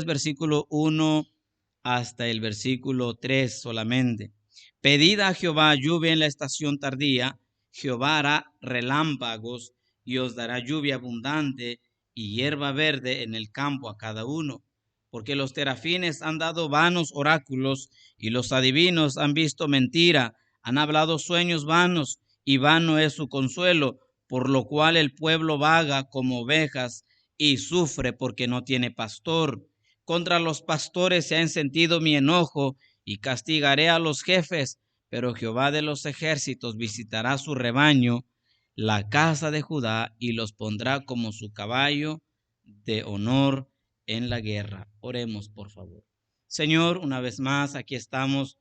versículo 1 hasta el versículo 3 solamente. Pedid a Jehová lluvia en la estación tardía, Jehová hará relámpagos y os dará lluvia abundante y hierba verde en el campo a cada uno. Porque los terafines han dado vanos oráculos y los adivinos han visto mentira, han hablado sueños vanos y vano es su consuelo, por lo cual el pueblo vaga como ovejas y sufre porque no tiene pastor. Contra los pastores se ha encendido mi enojo y castigaré a los jefes, pero Jehová de los ejércitos visitará su rebaño, la casa de Judá, y los pondrá como su caballo de honor en la guerra. Oremos, por favor. Señor, una vez más, aquí estamos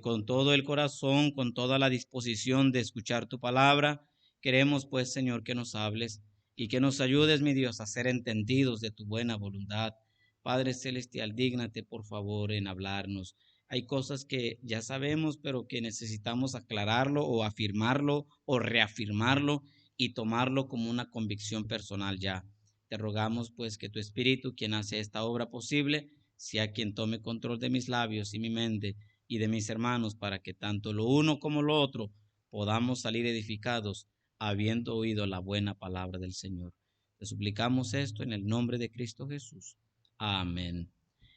con todo el corazón, con toda la disposición de escuchar tu palabra. Queremos, pues, Señor, que nos hables y que nos ayudes, mi Dios, a ser entendidos de tu buena voluntad. Padre Celestial, dígnate, por favor, en hablarnos. Hay cosas que ya sabemos, pero que necesitamos aclararlo o afirmarlo o reafirmarlo y tomarlo como una convicción personal ya. Te rogamos, pues, que tu Espíritu, quien hace esta obra posible, sea quien tome control de mis labios y mi mente y de mis hermanos, para que tanto lo uno como lo otro podamos salir edificados, habiendo oído la buena palabra del Señor. Te suplicamos esto en el nombre de Cristo Jesús. Amén.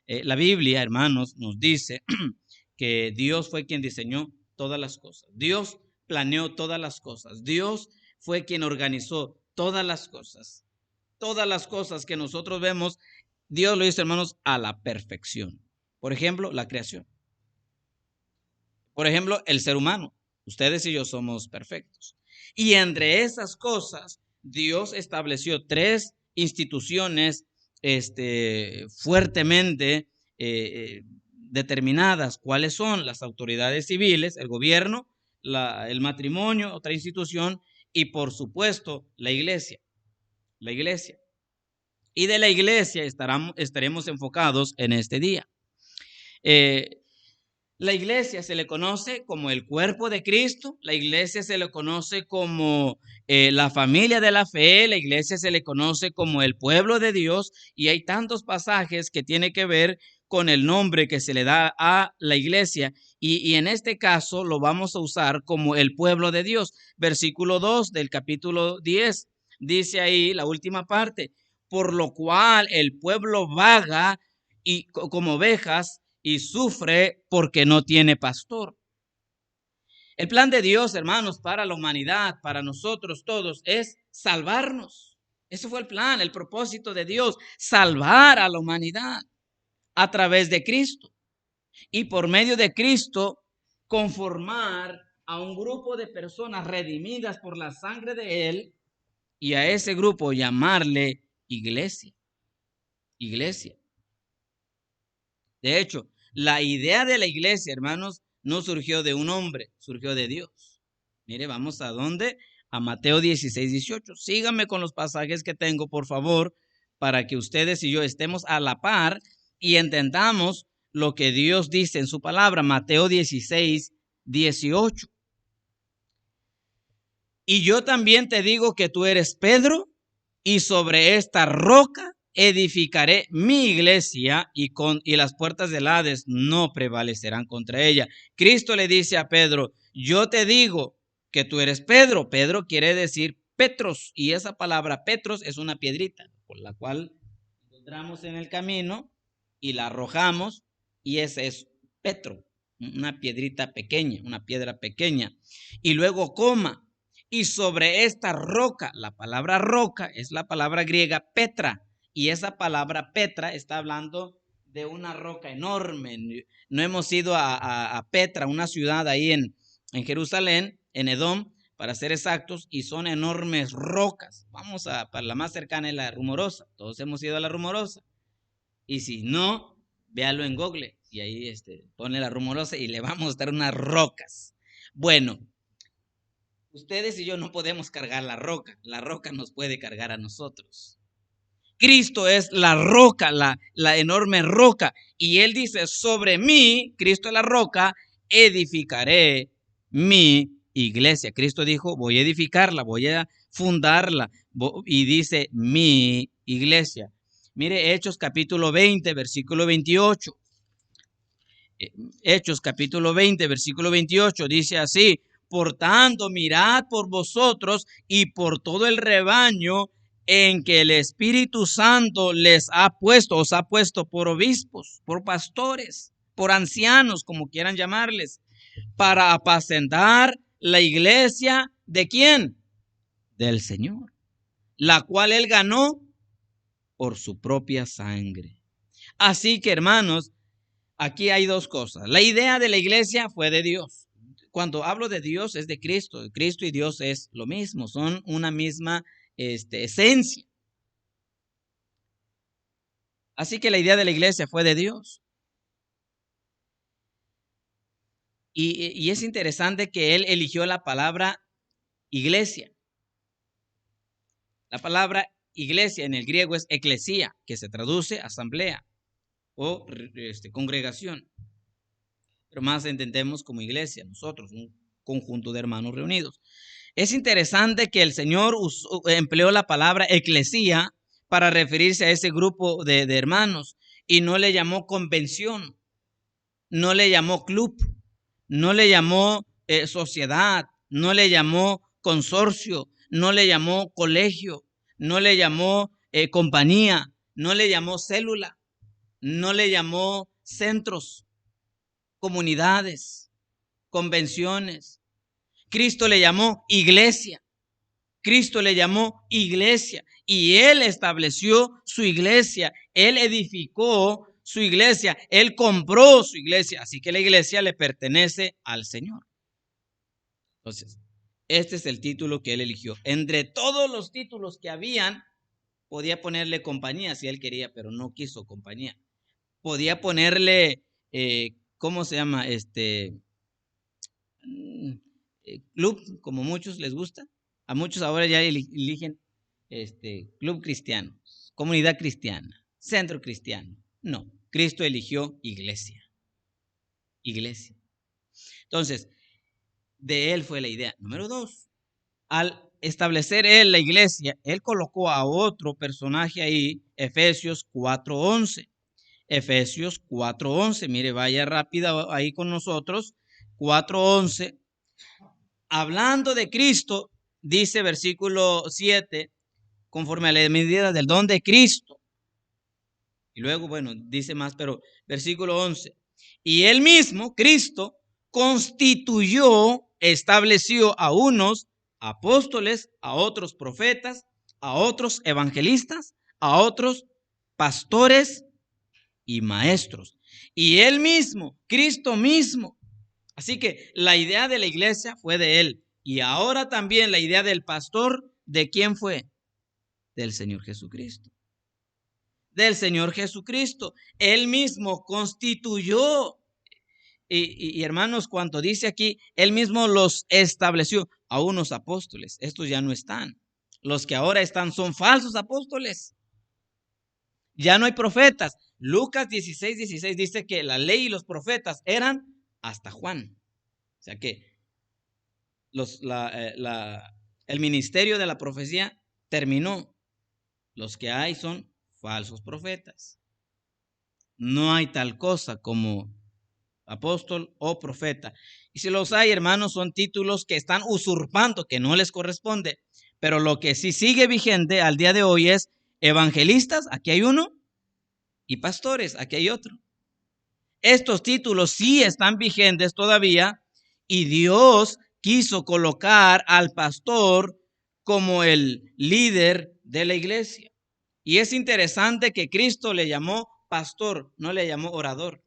La Biblia, hermanos, nos dice que Dios fue quien diseñó todas las cosas. Dios planeó todas las cosas. Dios fue quien organizó todas las cosas. Todas las cosas que nosotros vemos, Dios lo hizo, hermanos, a la perfección. Por ejemplo, la creación. Por ejemplo, el ser humano. Ustedes y yo somos perfectos. Y entre esas cosas, Dios estableció tres instituciones fuertemente determinadas. ¿Cuáles son? Las autoridades civiles, el gobierno, el matrimonio, otra institución, y por supuesto la iglesia. La iglesia. Y de la iglesia estaremos enfocados en este día. La iglesia se le conoce como el cuerpo de Cristo, la iglesia se le conoce como la familia de la fe, la iglesia se le conoce como el pueblo de Dios, y hay tantos pasajes que tienen que ver con el nombre que se le da a la iglesia, y en este caso lo vamos a usar como el pueblo de Dios. Versículo 2 del capítulo 10, dice ahí la última parte, por lo cual el pueblo vaga y como ovejas y sufre porque no tiene pastor. El plan de Dios, hermanos, para la humanidad, para nosotros todos, es salvarnos. Ese fue el plan, el propósito de Dios, salvar a la humanidad a través de Cristo. Y por medio de Cristo, conformar a un grupo de personas redimidas por la sangre de Él, y a ese grupo llamarle iglesia. Iglesia. De hecho, la idea de la iglesia, hermanos, no surgió de un hombre, surgió de Dios. Mire, vamos a dónde? A Mateo 16, 18. Síganme con los pasajes que tengo, por favor, para que ustedes y yo estemos a la par y entendamos lo que Dios dice en su palabra. Mateo 16, 18. Y yo también te digo que tú eres Pedro, y sobre esta roca edificaré mi iglesia, y las puertas del Hades no prevalecerán contra ella. Cristo le dice a Pedro, yo te digo que tú eres Pedro. Pedro quiere decir Petros, y esa palabra Petros es una piedrita por la cual encontramos en el camino y la arrojamos, y ese es Petro, una piedrita pequeña, una piedra pequeña. Y luego coma. Y sobre esta roca, la palabra roca es la palabra griega Petra, y esa palabra Petra está hablando de una roca enorme. No hemos ido a Petra, una ciudad ahí en Jerusalén, en Edom, para ser exactos, y son enormes rocas. Vamos para la más cercana, es la Rumorosa. Todos hemos ido a la Rumorosa. Y si no, véalo en Google, y ahí pone la Rumorosa y le va a mostrar unas rocas. Bueno, ustedes y yo no podemos cargar la roca nos puede cargar a nosotros. Cristo es la roca, la enorme roca, y Él dice, sobre mí, Cristo es la roca, edificaré mi iglesia. Cristo dijo, voy a edificarla, voy a fundarla, y dice mi iglesia. Mire Hechos capítulo 20, versículo 28. Hechos capítulo 20, versículo 28 dice así: por tanto, mirad por vosotros y por todo el rebaño en que el Espíritu Santo os ha puesto por obispos, por pastores, por ancianos, como quieran llamarles, para apacentar la iglesia ¿de quién? Del Señor, la cual él ganó por su propia sangre. Así que, hermanos, aquí hay dos cosas. La idea de la iglesia fue de Dios. Cuando hablo de Dios es de Cristo. Cristo y Dios es lo mismo, son una misma esencia. Así que la idea de la iglesia fue de Dios. Y es interesante que él eligió la palabra iglesia. La palabra iglesia en el griego es eclesia, que se traduce asamblea o congregación. Pero más entendemos como iglesia, nosotros, un conjunto de hermanos reunidos. Es interesante que el Señor empleó la palabra eclesía para referirse a ese grupo de hermanos y no le llamó convención, no le llamó club, no le llamó sociedad, no le llamó consorcio, no le llamó colegio, no le llamó compañía, no le llamó célula, no le llamó centros, comunidades, convenciones. Cristo le llamó iglesia. Cristo le llamó iglesia y él estableció su iglesia. Él edificó su iglesia. Él compró su iglesia. Así que la iglesia le pertenece al Señor. Entonces, este es el título que él eligió. Entre todos los títulos que habían, podía ponerle compañía si él quería, pero no quiso compañía. Podía ponerle, ¿cómo se llama? Club, como muchos les gusta. A muchos ahora ya eligen club cristiano, comunidad cristiana, centro cristiano. No, Cristo eligió iglesia. Iglesia. Entonces, de él fue la idea. Número 2, al establecer él la iglesia, él colocó a otro personaje ahí, Efesios 4:11. Efesios 4:11, mire, vaya rápida ahí con nosotros. 4:11. Hablando de Cristo, dice versículo 7, conforme a la medida del don de Cristo. Y luego, bueno, dice más, pero versículo 11. Y él mismo, Cristo, constituyó, estableció a unos apóstoles, a otros profetas, a otros evangelistas, a otros pastores y maestros. Y él mismo, Cristo mismo. Así que la idea de la iglesia fue de él. Y ahora también la idea del pastor, ¿de quién fue? Del Señor Jesucristo. Del Señor Jesucristo. Él mismo constituyó. Y hermanos, cuando dice aquí, él mismo los estableció a unos apóstoles. Estos ya no están. Los que ahora están son falsos apóstoles. Ya no hay profetas. Lucas 16:16 dice que la ley y los profetas eran hasta Juan. O sea que el ministerio de la profecía terminó. Los que hay son falsos profetas. No hay tal cosa como apóstol o profeta. Y si los hay, hermanos, son títulos que están usurpando, que no les corresponde. Pero lo que sí sigue vigente al día de hoy es evangelistas, aquí hay uno, y pastores, aquí hay otro. Estos títulos sí están vigentes todavía y Dios quiso colocar al pastor como el líder de la iglesia. Y es interesante que Cristo le llamó pastor, no le llamó orador,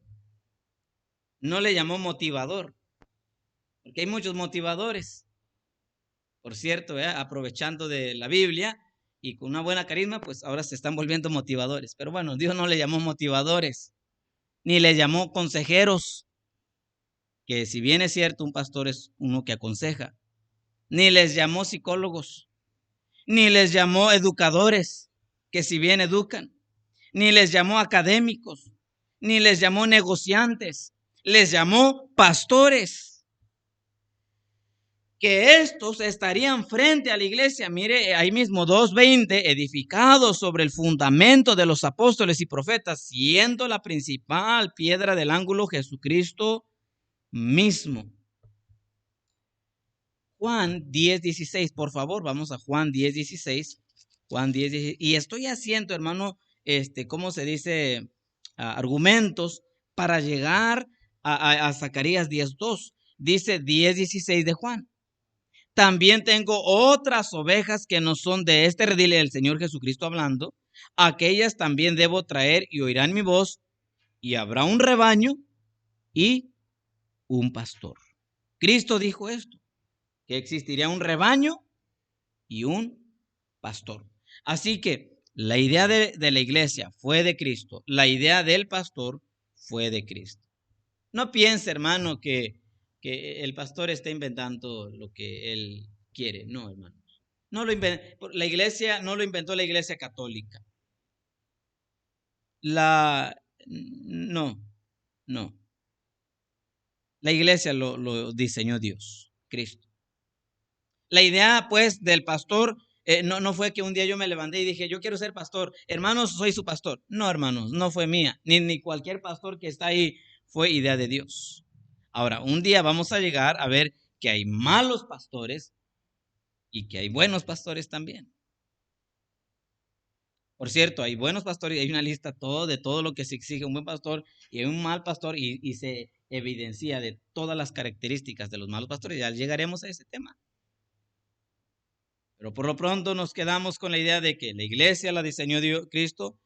no le llamó motivador, porque hay muchos motivadores. Por cierto, aprovechando de la Biblia y con una buena carisma, pues ahora se están volviendo motivadores. Pero bueno, Dios no le llamó motivadores, ni le llamó consejeros, que si bien es cierto, un pastor es uno que aconseja, ni les llamó psicólogos, ni les llamó educadores, que si bien educan, ni les llamó académicos, ni les llamó negociantes, les llamó pastores. que estos estarían frente a la iglesia. Mire, ahí mismo 2:20, edificados sobre el fundamento de los apóstoles y profetas, siendo la principal piedra del ángulo Jesucristo mismo. Juan 10:16, por favor, vamos a Juan 10:16. Juan 10:16. Y estoy haciendo, hermano, ¿cómo se dice? Argumentos para llegar a Zacarías 10:2. Dice 10:16 de Juan. También tengo otras ovejas que no son de este redil, el Señor Jesucristo hablando. Aquellas también debo traer y oirán mi voz, y habrá un rebaño y un pastor. Cristo dijo esto, que existiría un rebaño y un pastor. Así que la idea de la iglesia fue de Cristo, la idea del pastor fue de Cristo. No piense, hermano, que el pastor está inventando lo que él quiere. No, hermano. No lo inventó, la iglesia no lo inventó la iglesia católica. No. La iglesia lo diseñó Dios, Cristo. La idea, pues, del pastor no fue que un día yo me levanté y dije, yo quiero ser pastor. Hermanos, soy su pastor. No, hermanos, no fue mía. Ni cualquier pastor que está ahí fue idea de Dios. Ahora, un día vamos a llegar a ver que hay malos pastores y que hay buenos pastores también. Por cierto, hay buenos pastores y hay una lista de todo lo que se exige un buen pastor y hay un mal pastor y se evidencia de todas las características de los malos pastores. Ya llegaremos a ese tema. Pero por lo pronto nos quedamos con la idea de que la iglesia la diseñó Cristo,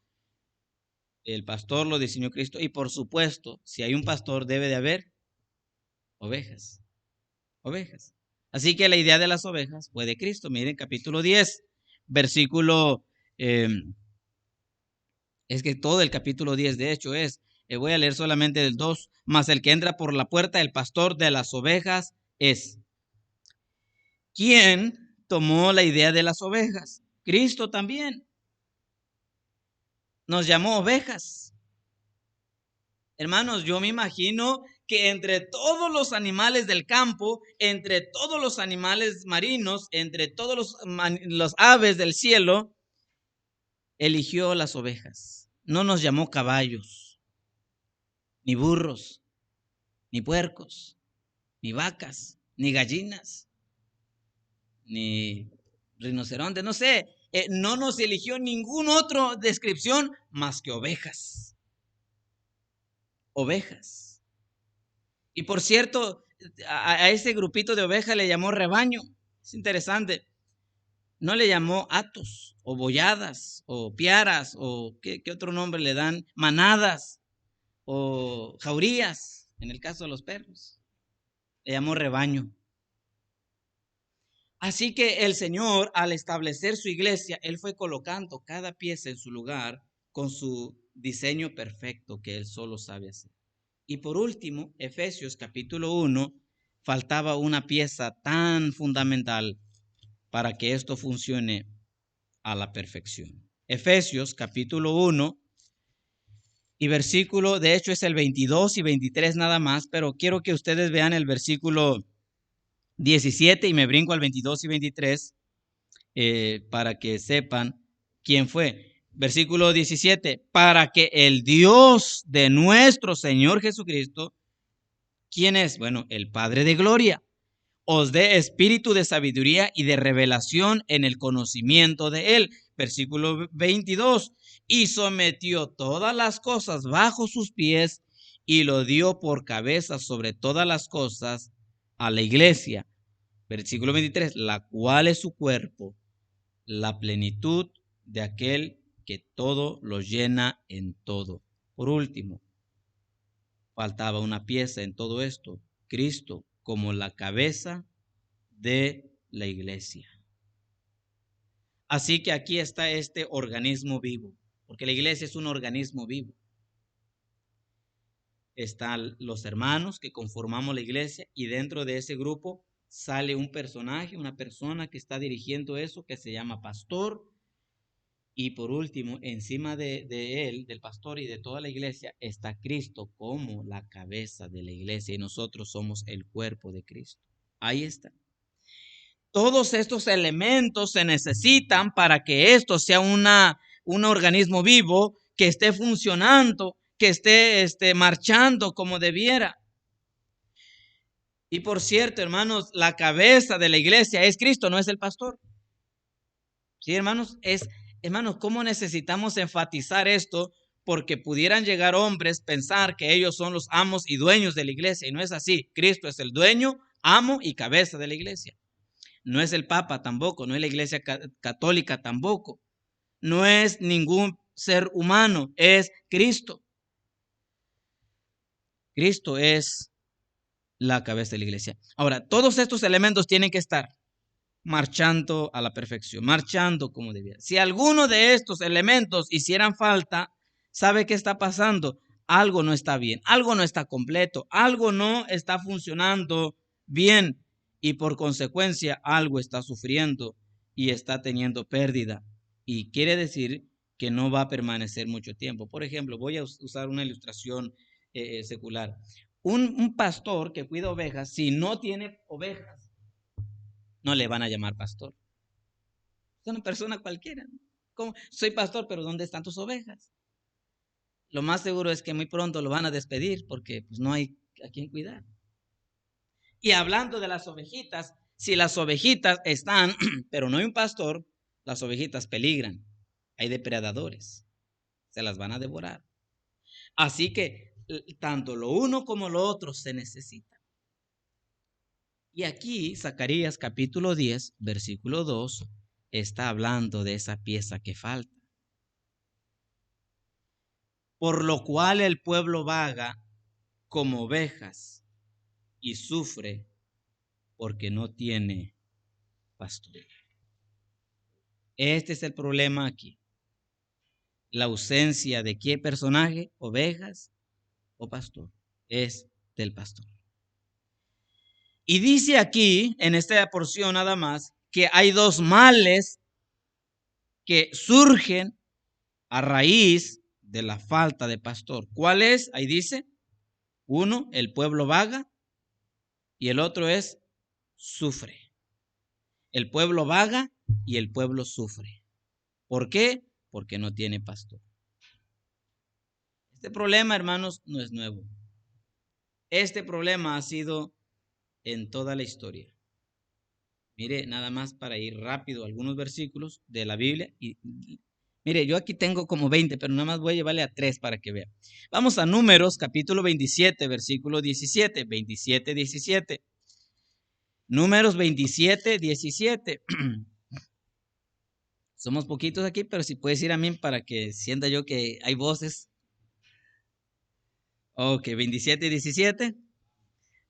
el pastor lo diseñó Cristo y por supuesto, si hay un pastor debe de haber ovejas. Así que la idea de las ovejas fue de Cristo. Miren, capítulo 10, versículo, es que todo el capítulo 10 de hecho voy a leer solamente el 2, mas el que entra por la puerta, el pastor de las ovejas es. ¿Quién tomó la idea de las ovejas? Cristo también. Nos llamó ovejas. Hermanos, yo me imagino que entre todos los animales del campo, entre todos los animales marinos, entre todos los aves del cielo, eligió las ovejas. No nos llamó caballos, ni burros, ni puercos, ni vacas, ni gallinas, ni rinocerontes, no sé. No nos eligió ninguna otra descripción más que ovejas. Ovejas. Y por cierto, a ese grupito de ovejas le llamó rebaño. Es interesante. No le llamó atos, o boyadas, o piaras, o ¿qué otro nombre le dan? Manadas, o jaurías, en el caso de los perros. Le llamó rebaño. Así que el Señor, al establecer su iglesia, Él fue colocando cada pieza en su lugar con su diseño perfecto que Él solo sabe hacer. Y por último, Efesios capítulo 1, faltaba una pieza tan fundamental para que esto funcione a la perfección. Efesios capítulo 1 y versículo, de hecho es el 22 y 23 nada más, pero quiero que ustedes vean el versículo 17 y me brinco al 22 y 23 para que sepan quién fue. Versículo 17, para que el Dios de nuestro Señor Jesucristo, ¿quién es? Bueno, el Padre de gloria, os dé espíritu de sabiduría y de revelación en el conocimiento de Él. Versículo 22, y sometió todas las cosas bajo sus pies y lo dio por cabeza sobre todas las cosas a la iglesia. Versículo 23, la cual es su cuerpo, la plenitud de aquel que todo lo llena en todo. Por último, faltaba una pieza en todo esto, Cristo como la cabeza de la iglesia. Así que aquí está este organismo vivo, porque la iglesia es un organismo vivo. Están los hermanos que conformamos la iglesia y dentro de ese grupo sale un personaje, una persona que está dirigiendo eso, que se llama pastor. Y por último, encima de él, del pastor y de toda la iglesia, está Cristo como la cabeza de la iglesia y nosotros somos el cuerpo de Cristo. Ahí está. Todos estos elementos se necesitan para que esto sea un organismo vivo que esté funcionando, que esté marchando como debiera. Y por cierto, hermanos, la cabeza de la iglesia es Cristo, no es el pastor. Sí, hermanos, hermanos, ¿cómo necesitamos enfatizar esto? Porque pudieran llegar hombres a pensar que ellos son los amos y dueños de la iglesia, y no es así. Cristo es el dueño, amo y cabeza de la iglesia. No es el Papa tampoco, no es la iglesia católica tampoco, no es ningún ser humano, es Cristo. Cristo es la cabeza de la iglesia. Ahora, todos estos elementos tienen que estar marchando a la perfección, marchando como debía. Si alguno de estos elementos hicieran falta, ¿sabe qué está pasando? Algo no está bien, algo no está completo, algo no está funcionando bien y por consecuencia algo está sufriendo y está teniendo pérdida. Y quiere decir que no va a permanecer mucho tiempo. Por ejemplo, voy a usar una ilustración secular. Un pastor que cuida ovejas, si no tiene ovejas, no le van a llamar pastor. Es una persona cualquiera. ¿Cómo? Soy pastor, pero ¿dónde están tus ovejas? Lo más seguro es que muy pronto lo van a despedir porque pues, no hay a quien cuidar. Y hablando de las ovejitas, si las ovejitas están, pero no hay un pastor, las ovejitas peligran. Hay depredadores. Se las van a devorar. Así que tanto lo uno como lo otro se necesita. Y aquí Zacarías capítulo 10, versículo 2, está hablando de esa pieza que falta. Por lo cual el pueblo vaga como ovejas y sufre porque no tiene pastor. Este es el problema aquí. La ausencia de qué personaje, ovejas o pastor, es del pastor. Y dice aquí, en esta porción nada más, que hay dos males que surgen a raíz de la falta de pastor. ¿Cuál es? Ahí dice, uno, el pueblo vaga y el otro es sufre. El pueblo vaga y el pueblo sufre. ¿Por qué? Porque no tiene pastor. Este problema, hermanos, no es nuevo. Este problema ha sido en toda la historia. Mire, nada más para ir rápido algunos versículos de la Biblia. Mire, yo aquí tengo como 20, pero nada más voy a llevarle a 3 para que vea. Vamos a Números, capítulo 27, versículo 17. 27, 17. Números 27, 17. Somos poquitos aquí, pero si puedes ir a mí para que sienta yo que hay voces. Ok, 27, 17.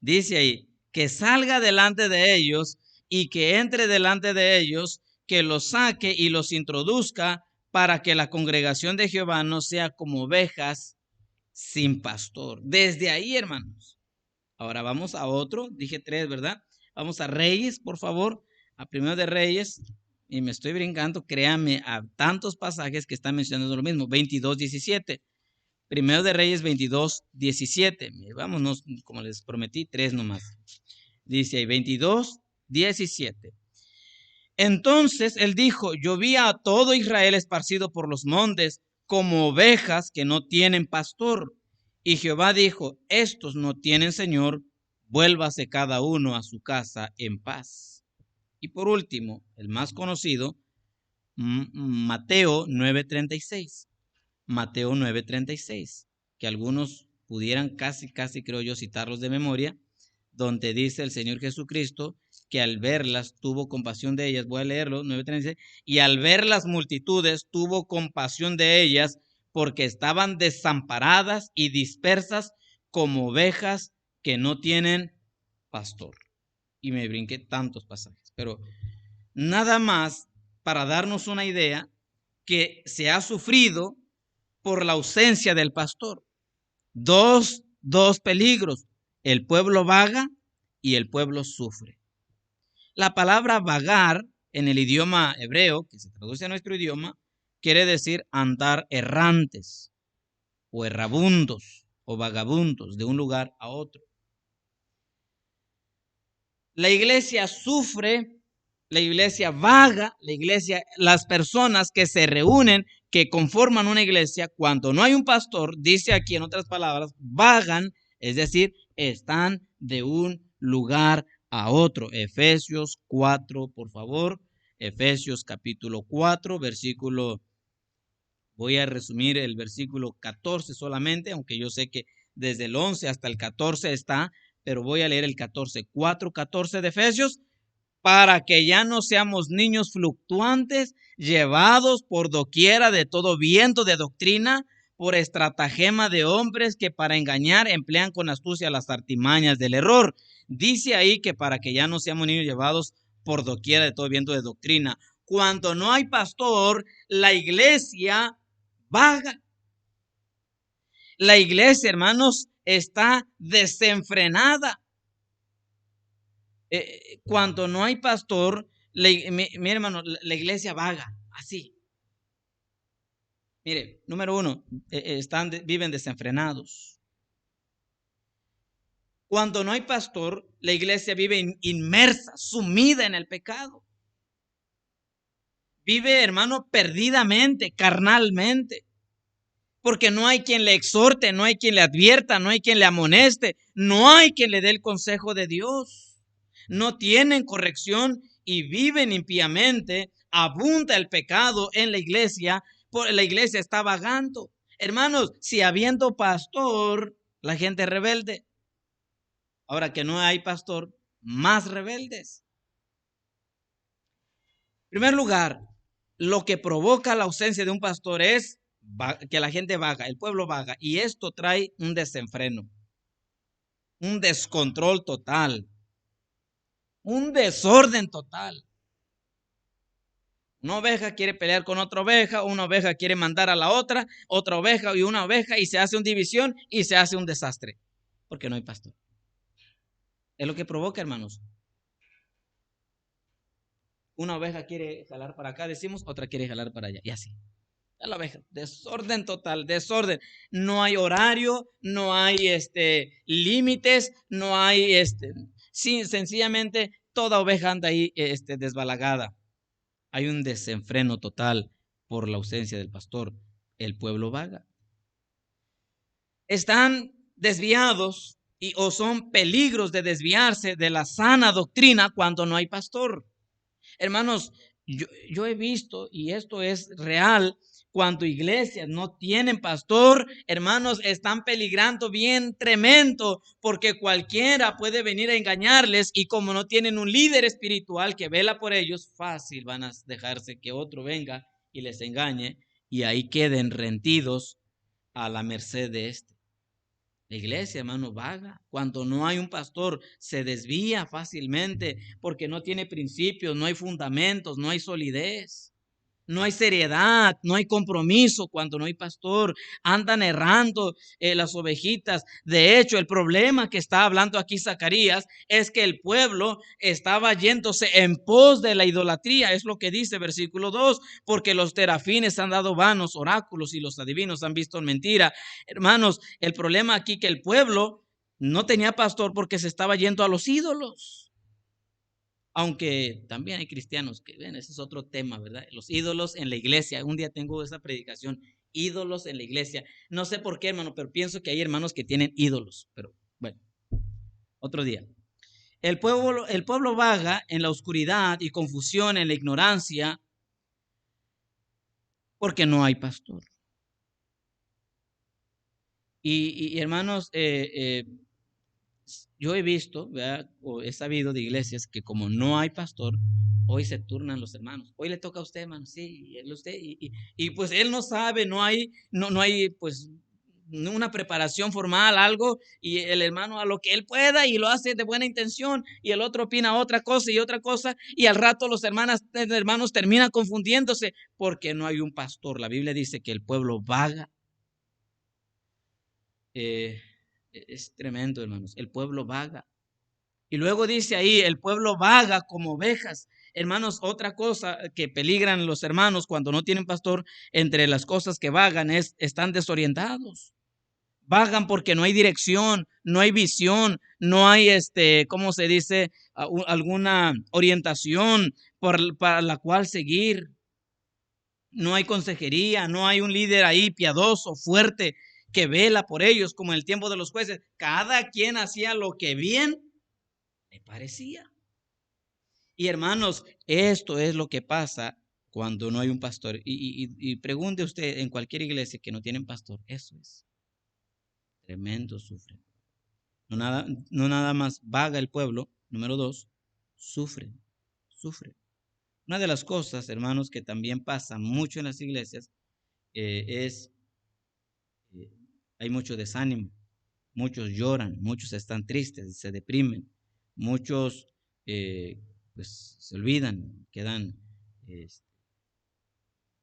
Dice ahí, que salga delante de ellos y que entre delante de ellos, que los saque y los introduzca para que la congregación de Jehová no sea como ovejas sin pastor. Desde ahí, hermanos. Ahora vamos a otro, dije 3, ¿verdad? Vamos a Reyes, por favor, a Primero de Reyes, y me estoy brincando, créanme, a tantos pasajes que están mencionando lo mismo, 22, 17. Primero de Reyes 22, 17. Vámonos, como les prometí, 3 nomás. Dice ahí 22, 17. Entonces él dijo, yo vi a todo Israel esparcido por los montes como ovejas que no tienen pastor. Y Jehová dijo, estos no tienen señor, vuélvase cada uno a su casa en paz. Y por último, el más conocido, Mateo 9:36. Mateo 9:36, que algunos pudieran casi creo yo citarlos de memoria, donde dice el Señor Jesucristo que al verlas tuvo compasión de ellas. Voy a leerlo, 9:36, y al ver las multitudes tuvo compasión de ellas porque estaban desamparadas y dispersas como ovejas que no tienen pastor. Y me brinqué tantos pasajes, pero nada más para darnos una idea que se ha sufrido por la ausencia del pastor. Dos peligros. El pueblo vaga y el pueblo sufre. La palabra vagar en el idioma hebreo, que se traduce a nuestro idioma, quiere decir andar errantes o errabundos o vagabundos de un lugar a otro. La iglesia sufre La iglesia vaga, la iglesia, las personas que se reúnen, que conforman una iglesia, cuando no hay un pastor, dice aquí en otras palabras, vagan, es decir, están de un lugar a otro. Efesios 4, por favor. Efesios capítulo 4, versículo, voy a resumir el versículo 14 solamente, aunque yo sé que desde el 11 hasta el 14 está, pero voy a leer el 14, 4:14 de Efesios, para que ya no seamos niños fluctuantes, llevados por doquiera de todo viento de doctrina, por estratagema de hombres que para engañar emplean con astucia las artimañas del error. Dice ahí que para que ya no seamos niños llevados por doquiera de todo viento de doctrina. Cuando no hay pastor, la iglesia vaga. La iglesia, hermanos, está desenfrenada. Cuando no hay pastor, mi hermano, la iglesia vaga, así. Mire, número uno, viven desenfrenados. Cuando no hay pastor, la iglesia vive inmersa, sumida en el pecado. Vive, hermano, perdidamente, carnalmente. Porque no hay quien le exhorte, no hay quien le advierta, no hay quien le amoneste, no hay quien le dé el consejo de Dios. No tienen corrección y viven impíamente. Abunda el pecado en la iglesia está vagando. Hermanos, si habiendo pastor, la gente es rebelde. Ahora que no hay pastor, más rebeldes. En primer lugar, lo que provoca la ausencia de un pastor es que la gente vaga, el pueblo vaga, y esto trae un desenfreno, un descontrol total, un desorden total. Una oveja quiere pelear con otra oveja, una oveja quiere mandar a la otra oveja y una oveja, y se hace una división y se hace un desastre, porque no hay pastor. Es lo que provoca, hermanos. Una oveja quiere jalar para acá, decimos, otra quiere jalar para allá, y así. A la oveja, desorden total, desorden. No hay horario, no hay límites, no hay sencillamente toda oveja anda ahí desbalagada. Hay un desenfreno total por la ausencia del pastor. El pueblo vaga. Están desviados o son peligros de desviarse de la sana doctrina cuando no hay pastor. Hermanos, yo he visto, y esto es real, cuando iglesias no tienen pastor, hermanos, están peligrando bien tremendo, porque cualquiera puede venir a engañarles, y como no tienen un líder espiritual que vela por ellos, fácil van a dejarse que otro venga y les engañe, y ahí queden rendidos a la merced de este. La iglesia, hermano, vaga. Cuando no hay un pastor, se desvía fácilmente porque no tiene principios, no hay fundamentos, no hay solidez. No hay seriedad, no hay compromiso cuando no hay pastor. Andan errando las ovejitas. De hecho, el problema que está hablando aquí Zacarías es que el pueblo estaba yéndose en pos de la idolatría. Es lo que dice versículo 2, porque los terafines han dado vanos oráculos y los adivinos han visto mentira. Hermanos, el problema aquí que el pueblo no tenía pastor porque se estaba yendo a los ídolos. Aunque también hay cristianos que ven, ese es otro tema, ¿verdad? Los ídolos en la iglesia. Un día tengo esa predicación, ídolos en la iglesia. No sé por qué, hermano, pero pienso que hay hermanos que tienen ídolos. Pero bueno, otro día. El pueblo vaga en la oscuridad y confusión, en la ignorancia, porque no hay pastor. Y hermanos, yo he visto, ¿verdad? O he sabido de iglesias que como no hay pastor, hoy se turnan los hermanos. Hoy le toca a usted, hermano, sí, usted, y pues él no sabe, no hay pues una preparación formal, algo, y el hermano a lo que él pueda y lo hace de buena intención, y el otro opina otra cosa y otra cosa, y al rato los hermanos terminan confundiéndose porque no hay un pastor. La Biblia dice que el pueblo vaga. Es tremendo, hermanos. El pueblo vaga. Y luego dice ahí, el pueblo vaga como ovejas. Hermanos, otra cosa que peligran los hermanos cuando no tienen pastor, entre las cosas que vagan están desorientados. Vagan porque no hay dirección, no hay visión, no hay, ¿cómo se dice? Alguna orientación para la cual seguir. No hay consejería, no hay un líder ahí piadoso, fuerte, que vela por ellos, como en el tiempo de los jueces. Cada quien hacía lo que bien le parecía. Y hermanos, esto es lo que pasa cuando no hay un pastor. Y pregunte usted en cualquier iglesia que no tienen pastor, eso es tremendo sufre. No nada más vaga el pueblo, número dos, sufre, sufre. Una de las cosas, hermanos, que también pasa mucho en las iglesias es, eh, hay mucho desánimo, muchos lloran, muchos están tristes, se deprimen, muchos pues se olvidan, quedan eh,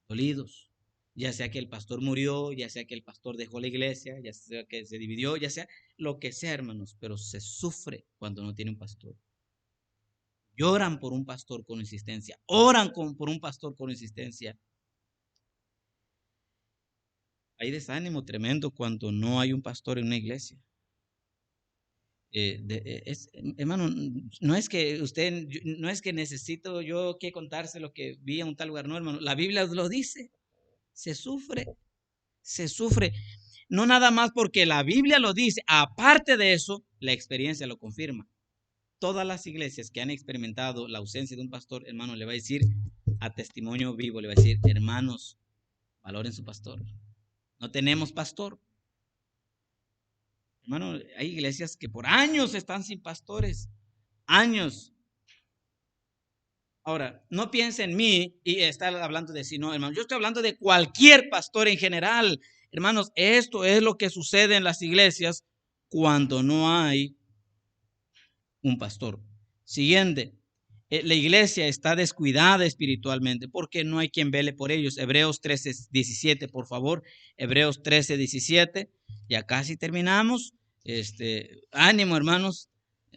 dolidos, ya sea que el pastor murió, ya sea que el pastor dejó la iglesia, ya sea que se dividió, ya sea lo que sea, hermanos, pero se sufre cuando no tiene un pastor. Lloran por un pastor con insistencia, oran por un pastor con insistencia. Hay desánimo tremendo cuando no hay un pastor en una iglesia. Hermano, no es que usted, no es que necesito yo que contarse lo que vi en un tal lugar, no, hermano, la Biblia lo dice, se sufre, se sufre. No nada más porque la Biblia lo dice, aparte de eso, la experiencia lo confirma. Todas las iglesias que han experimentado la ausencia de un pastor, hermano, le va a decir a testimonio vivo, le va a decir, hermanos, valoren su pastor. No tenemos pastor. Hermano, hay iglesias que por años están sin pastores, años. Ahora, no piense en mí y está hablando de sí, no, hermano. Yo estoy hablando de cualquier pastor en general. Hermanos, esto es lo que sucede en las iglesias cuando no hay un pastor. Siguiente, la iglesia está descuidada espiritualmente porque no hay quien vele por ellos. Hebreos 13:17, por favor. Hebreos 13:17. Ya casi terminamos. Ánimo, hermanos.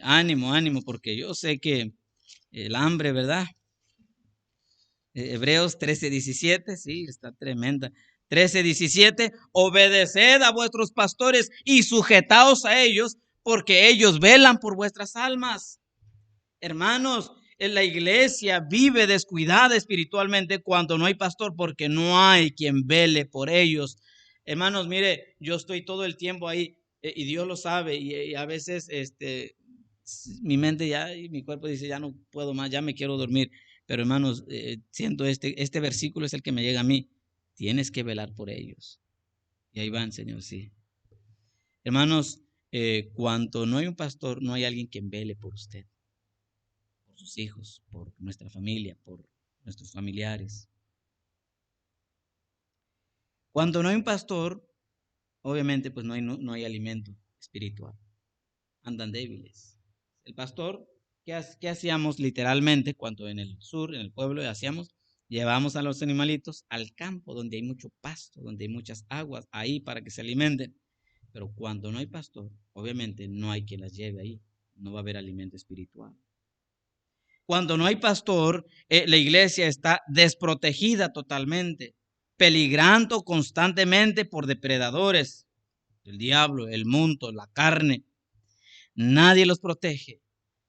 Ánimo, ánimo, porque yo sé que el hambre, ¿verdad? Hebreos 13:17, sí, está tremenda. 13:17, obedeced a vuestros pastores y sujetaos a ellos, porque ellos velan por vuestras almas. Hermanos, en la iglesia vive descuidada espiritualmente cuando no hay pastor, porque no hay quien vele por ellos. Hermanos, mire, yo estoy todo el tiempo ahí y Dios lo sabe y a veces mi mente ya y mi cuerpo dice, ya no puedo más, ya me quiero dormir. Pero hermanos, siento este versículo es el que me llega a mí. Tienes que velar por ellos. Y ahí van, Señor, sí. Hermanos, cuando no hay un pastor, no hay alguien que vele por usted, por sus hijos, por nuestra familia, por nuestros familiares. Cuando no hay un pastor, obviamente pues no hay alimento espiritual. Andan débiles. El pastor, ¿qué hacíamos literalmente cuando en el sur, en el pueblo, hacíamos? Llevamos a los animalitos al campo donde hay mucho pasto, donde hay muchas aguas, ahí para que se alimenten. Pero cuando no hay pastor, obviamente no hay quien las lleve ahí. No va a haber alimento espiritual. Cuando no hay pastor, la iglesia está desprotegida totalmente, peligrando constantemente por depredadores, el diablo, el mundo, la carne. Nadie los protege.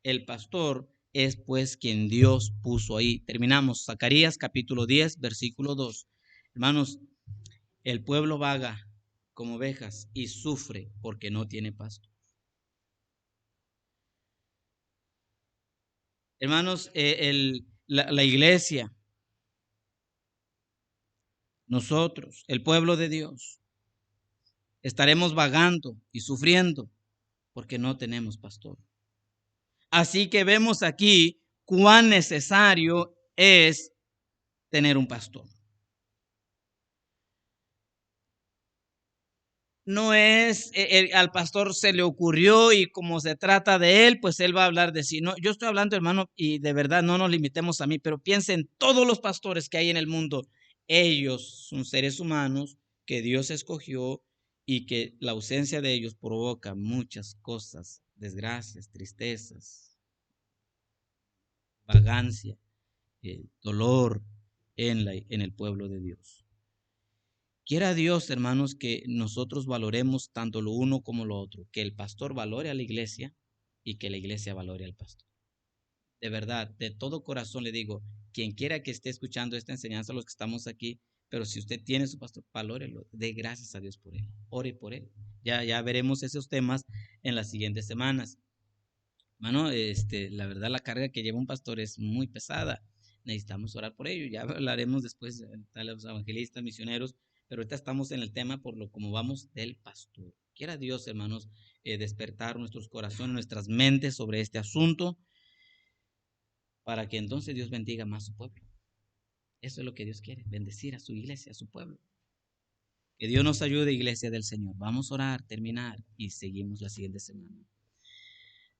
El pastor es pues quien Dios puso ahí. Terminamos. Zacarías capítulo 10, versículo 2. Hermanos, el pueblo vaga como ovejas y sufre porque no tiene pasto. Hermanos, la iglesia, nosotros, el pueblo de Dios, estaremos vagando y sufriendo porque no tenemos pastor. Así que vemos aquí cuán necesario es tener un pastor. No es al pastor se le ocurrió y como se trata de él, pues él va a hablar de sí. No, yo estoy hablando, hermano, y de verdad no nos limitemos a mí, pero piensen todos los pastores que hay en el mundo. Ellos son seres humanos que Dios escogió y que la ausencia de ellos provoca muchas cosas, desgracias, tristezas, vagancia, dolor en el pueblo de Dios. Quiera Dios, hermanos, que nosotros valoremos tanto lo uno como lo otro, que el pastor valore a la iglesia y que la iglesia valore al pastor. De verdad, de todo corazón le digo, quien quiera que esté escuchando esta enseñanza, los que estamos aquí, pero si usted tiene su pastor, valórelo, dé gracias a Dios por él, ore por él. Ya veremos esos temas en las siguientes semanas. Mano, la verdad la carga que lleva un pastor es muy pesada. Necesitamos orar por ello. Ya hablaremos después de los evangelistas, misioneros, pero ahorita estamos en el tema por lo como vamos del pastor. Quiera Dios, hermanos, despertar nuestros corazones, nuestras mentes sobre este asunto, para que entonces Dios bendiga más a su pueblo. Eso es lo que Dios quiere, bendecir a su iglesia, a su pueblo. Que Dios nos ayude, iglesia del Señor. Vamos a orar, terminar y seguimos la siguiente semana.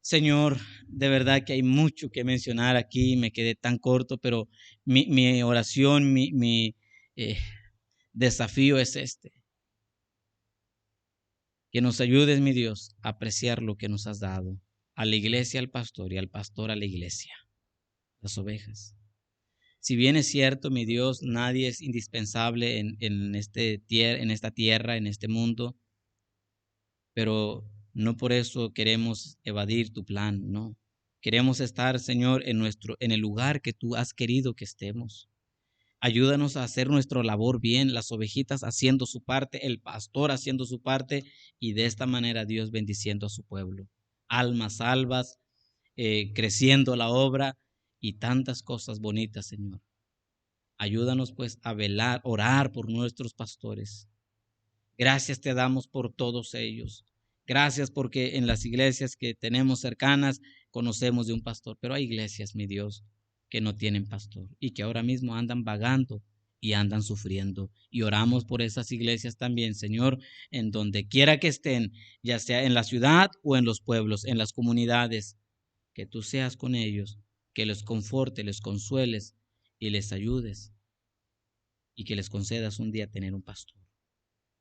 Señor, de verdad que hay mucho que mencionar aquí, me quedé tan corto, pero mi oración, mi desafío es que nos ayudes, mi Dios, a apreciar lo que nos has dado, a la iglesia, al pastor y al pastor a la iglesia, las ovejas. Si bien es cierto, mi Dios, nadie es indispensable en esta tierra, en este mundo, pero no por eso queremos evadir tu plan, no. Queremos estar, Señor, en el lugar que tú has querido que estemos. Ayúdanos a hacer nuestra labor bien, las ovejitas haciendo su parte, el pastor haciendo su parte, y de esta manera Dios bendiciendo a su pueblo. Almas salvas, creciendo la obra y tantas cosas bonitas, Señor. Ayúdanos pues a velar, orar por nuestros pastores. Gracias te damos por todos ellos. Gracias porque en las iglesias que tenemos cercanas conocemos de un pastor, pero hay iglesias, mi Dios, que no tienen pastor y que ahora mismo andan vagando y andan sufriendo. Y oramos por esas iglesias también, Señor, en donde quiera que estén, ya sea en la ciudad o en los pueblos, en las comunidades, que tú seas con ellos, que les conforte, les consueles y les ayudes y que les concedas un día tener un pastor.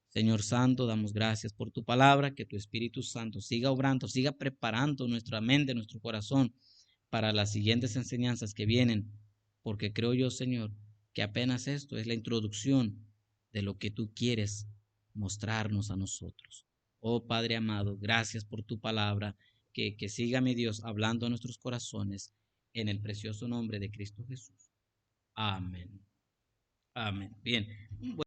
Señor Santo, damos gracias por tu palabra, que tu Espíritu Santo siga obrando, siga preparando nuestra mente, nuestro corazón para las siguientes enseñanzas que vienen, porque creo yo, Señor, que apenas esto es la introducción de lo que tú quieres mostrarnos a nosotros. Oh Padre amado, gracias por tu palabra, que siga, mi Dios, hablando a nuestros corazones en el precioso nombre de Cristo Jesús. Amén. Amén. Bien.